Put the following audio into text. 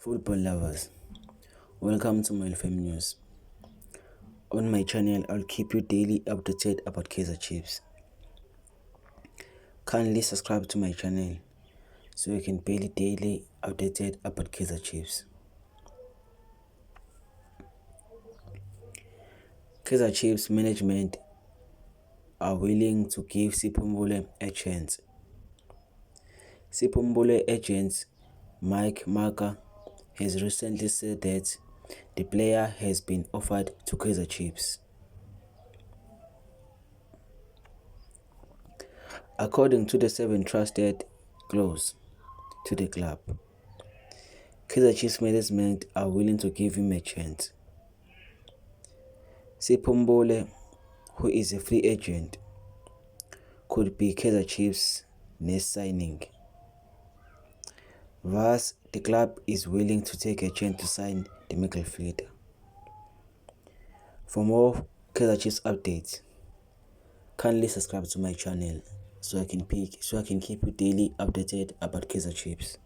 Football lovers, welcome to my FM News. On my channel, I'll keep you daily updated about Kaizer Chiefs. Kindly subscribe to my channel so you can be daily updated about Kaizer Chiefs. Kaizer Chiefs management are willing to give Sipho Mbule a chance. Sipho Mbule agent Mike Marker has recently said that the player has been offered to Kaizer Chiefs. According to the 7 trusted close to the club, Kaizer Chiefs management are willing to give him a chance. Sipho Mbule, who is a free agent, could be Kaizer Chiefs' next signing. Thus, the club is willing to take a chance to sign the midfielder. For more Kaizer Chiefs updates, kindly subscribe to my channel so I can keep you daily updated about Kaizer Chiefs.